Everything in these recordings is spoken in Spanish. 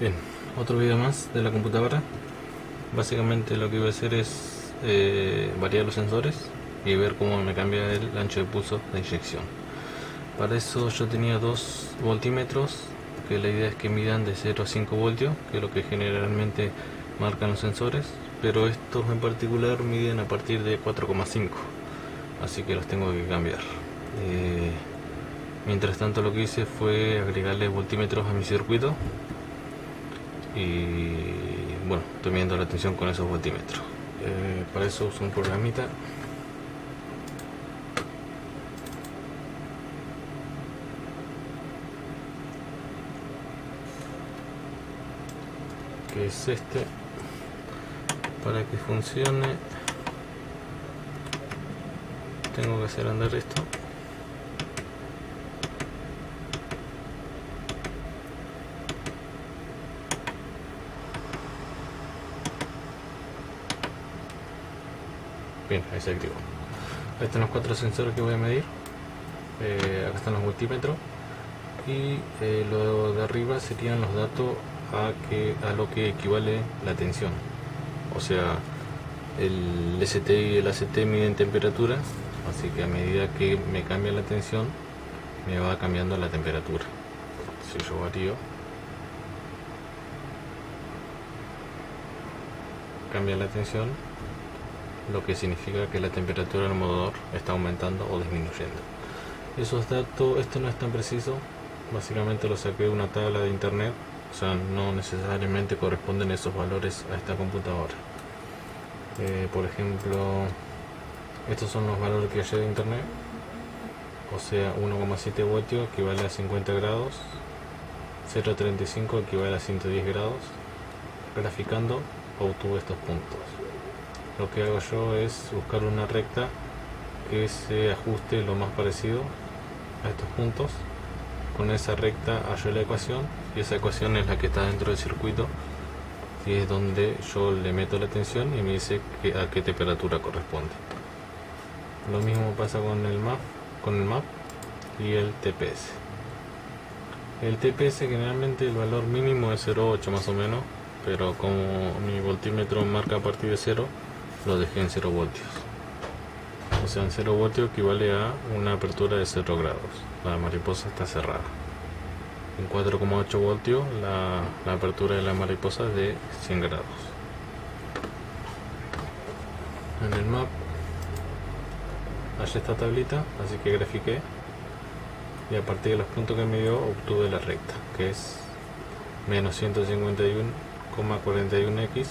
Bien, otro video más de la computadora. Básicamente lo que voy a hacer es variar los sensores y ver cómo me cambia el ancho de pulso de inyección. Para eso yo tenía dos voltímetros, que la idea es que midan de 0 a 5 voltios, que es lo que generalmente marcan los sensores, pero estos en particular miden a partir de 4,5, así que los tengo que cambiar. Mientras tanto lo que hice fue agregarle voltímetros a mi circuito y bueno, estoy midiendo la tensión con esos voltímetros. Para eso uso un programita que es este. Para que funcione tengo que hacer andar esto. Bien, ahí se activó. Ahí están los 4 sensores que voy a medir. Acá están los multímetros. Y lo de arriba serían los datos a lo que equivale la tensión. O sea, el ST y el ACT miden temperatura, así que a medida que me cambia la tensión, me va cambiando la temperatura. Si yo varío, cambia la tensión, lo que significa que la temperatura del motor está aumentando o disminuyendo. Esos datos, esto no es tan preciso, básicamente lo saqué de una tabla de internet, o sea, no necesariamente corresponden esos valores a esta computadora. Por ejemplo, estos son los valores que hallé de internet, o sea, 1,7 voltios equivale a 50 grados, 0,35 equivale a 110 grados. Graficando obtuve estos puntos. Lo que hago yo es buscar una recta que se ajuste lo más parecido a estos puntos. Con esa recta hallo la ecuación, y esa ecuación es la que está dentro del circuito, y es donde yo le meto la tensión y me dice a qué temperatura corresponde. Lo mismo pasa con el MAP y el TPS. El TPS generalmente el valor mínimo es 0,8 más o menos, pero como mi voltímetro marca a partir de 0, lo dejé en 0 voltios. O sea, en 0 voltios equivale a una apertura de 0 grados. La mariposa está cerrada. En 4,8 voltios la apertura de la mariposa es de 100 grados. En el MAP hallé esta tablita, así que grafiqué, y a partir de los puntos que me dio obtuve la recta, que es menos 151,41x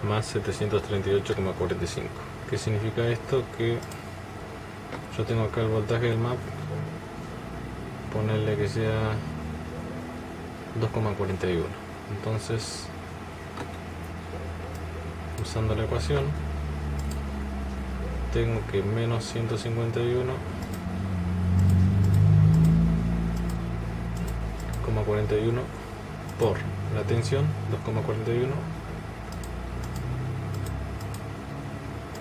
más 738,45. ¿Qué significa esto? Que yo tengo acá el voltaje del MAP, ponerle que sea 2,41. Entonces, usando la ecuación, tengo que menos 151,41 por la tensión, 2,41,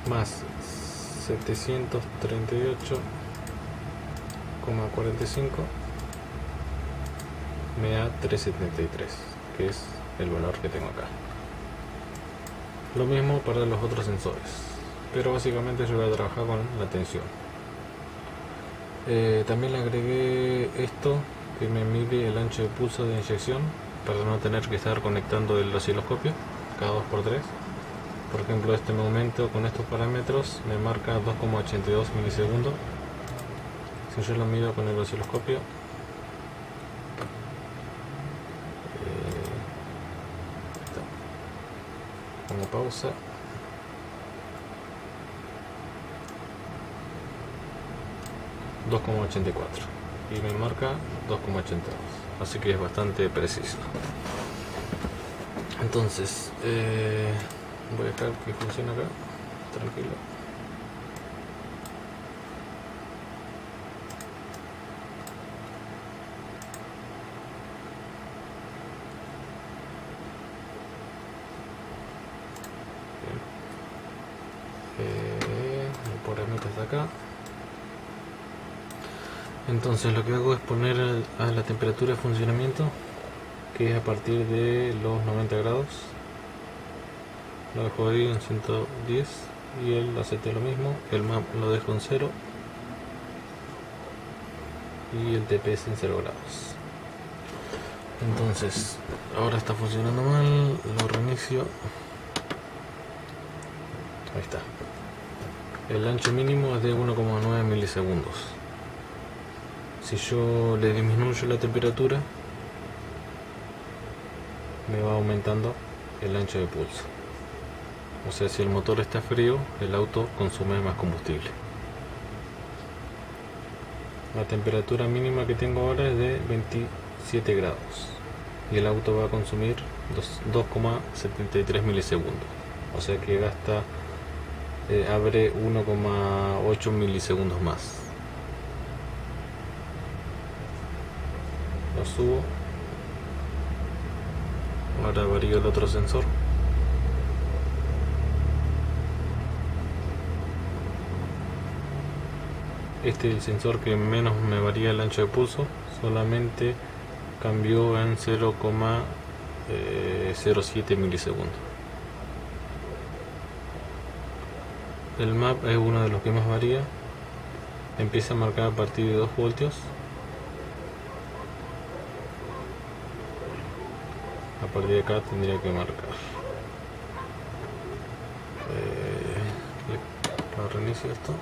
más 738,45 me da 373, que es el valor que tengo acá. Lo mismo para los otros sensores, pero básicamente yo voy a trabajar con la tensión. También le agregué esto que me mide el ancho de pulso de inyección, para no tener que estar conectando el osciloscopio cada 2x3. Por ejemplo, este momento con estos parámetros me marca 2,82 milisegundos. Si yo lo mido con el osciloscopio, pongo pausa, $2,84 y me marca 2,82, así que es bastante preciso. Entonces voy a dejar que funcione acá, tranquilo. El programita está acá. Entonces lo que hago es poner a la temperatura de funcionamiento que es a partir de los 90 grados. Lo dejo ahí en 110 y el ACT lo mismo. El MAP lo dejo en 0 y el TPS en 0 grados. Entonces ahora está funcionando mal, lo reinicio. Ahí está. El ancho mínimo es de 1,9 milisegundos. Si yo le disminuyo la temperatura, me va aumentando el ancho de pulso. O sea, si el motor está frío, el auto consume más combustible. La temperatura mínima que tengo ahora es de 27 grados y el auto va a consumir 2,73 milisegundos. O sea que gasta, abre 1,8 milisegundos más. Lo subo. Ahora varío el otro sensor. Este es el sensor que menos me varía el ancho de pulso, solamente cambió en 0,07 milisegundos. El MAP es uno de los que más varía, empieza a marcar a partir de 2 voltios. A partir de acá tendría que marcar. Lo reinicio esto.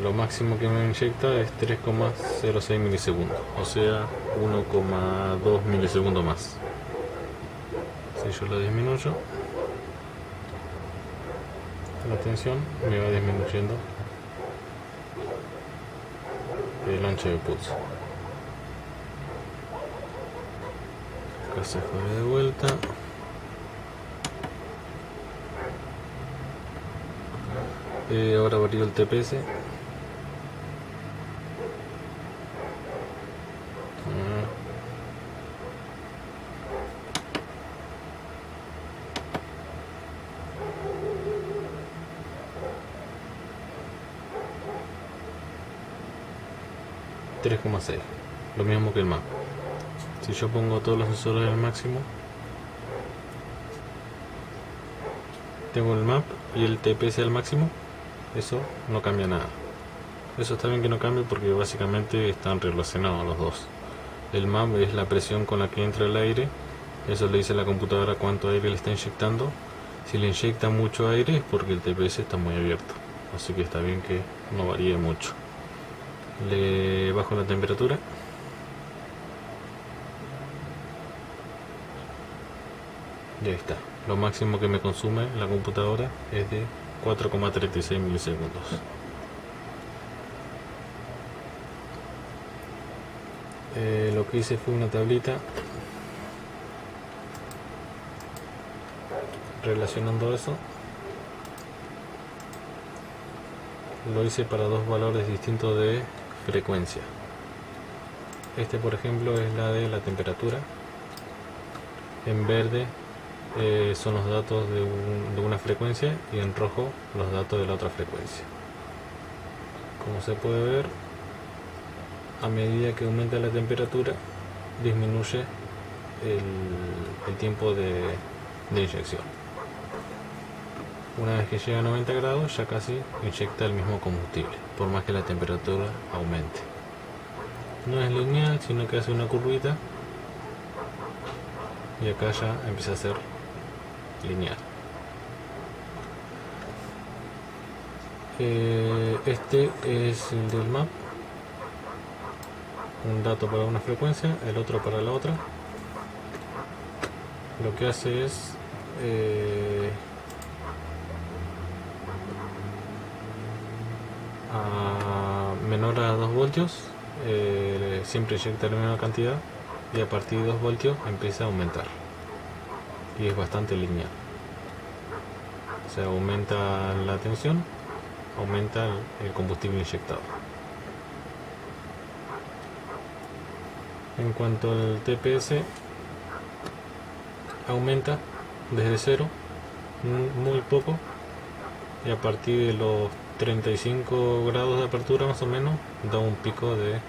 Lo máximo que me inyecta es 3,06 milisegundos, o sea 1,2 milisegundos más. Si yo lo disminuyo, la tensión me va disminuyendo el ancho de pulso. Acá se fue de vuelta. Ahora varío el TPS. 3,6, lo mismo que el MAP. Si yo pongo todos los sensores al máximo, tengo el MAP y el TPS al máximo, eso no cambia nada. Eso está bien que no cambie porque básicamente están relacionados los dos. El MAP es la presión con la que entra el aire, eso le dice a la computadora cuánto aire le está inyectando. Si le inyecta mucho aire es porque el TPS está muy abierto, así que está bien que no varíe mucho. Le bajo la temperatura. Y ahí está. Lo máximo que me consume la computadora es de 4,36 milisegundos. Lo que hice fue una tablita relacionando eso. Lo hice para dos valores distintos de frecuencia. Este, por ejemplo, es la de la temperatura. En verde son los datos de una frecuencia y en rojo los datos de la otra frecuencia. Como se puede ver, a medida que aumenta la temperatura disminuye el tiempo de inyección. Una vez que llega a 90 grados ya casi inyecta el mismo combustible, por más que la temperatura aumente. No es lineal, sino que hace una curvita y acá ya empieza a ser lineal. Este es el del MAP, un dato para una frecuencia, el otro para la otra. Lo que hace es a menor a 2 voltios siempre inyecta la misma cantidad y a partir de 2 voltios empieza a aumentar y es bastante lineal. O sea, aumenta la tensión, aumenta el combustible inyectado. En cuanto al TPS, aumenta desde 0 muy poco y a partir de los 35 grados de apertura más o menos da un pico de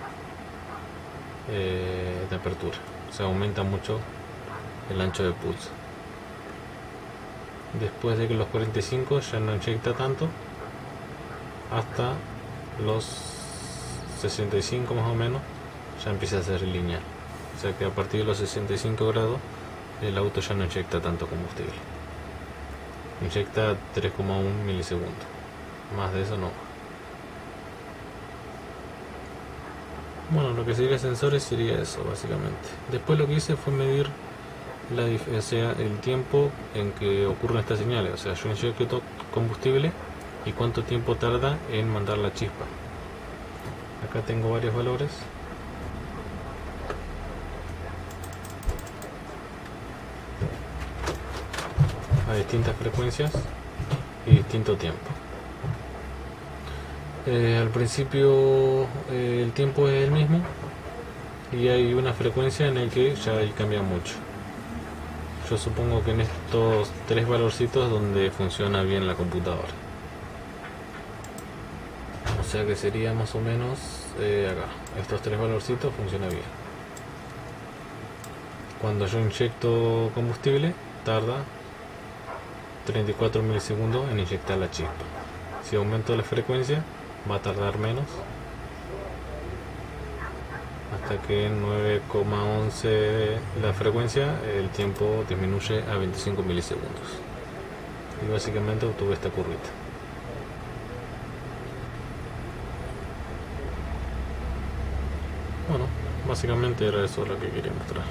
apertura, se aumenta mucho el ancho de pulso. Después de que los 45 ya no inyecta tanto, hasta los 65 más o menos ya empieza a ser lineal, o sea que a partir de los 65 grados el auto ya no inyecta tanto combustible, inyecta 3,1 milisegundos, más de eso no. Bueno, lo que sería sensores sería eso básicamente. Después lo que hice fue medir el tiempo en que ocurren estas señales, o sea, yo inyecto combustible y cuánto tiempo tarda en mandar la chispa. Acá tengo varios valores. A distintas frecuencias y distinto tiempo. Al principio el tiempo es el mismo y hay una frecuencia en la que ya ahí cambia mucho. Yo supongo que en estos tres valorcitos donde funciona bien la computadora. O sea que sería más o menos acá. Estos tres valorcitos funciona bien. Cuando yo inyecto combustible tarda 34 milisegundos en inyectar la chispa. Si aumento la frecuencia va a tardar menos, hasta que en 9,11 la frecuencia el tiempo disminuye a 25 milisegundos. Y básicamente obtuve esta curvita. Bueno, básicamente era eso lo que quería mostrar.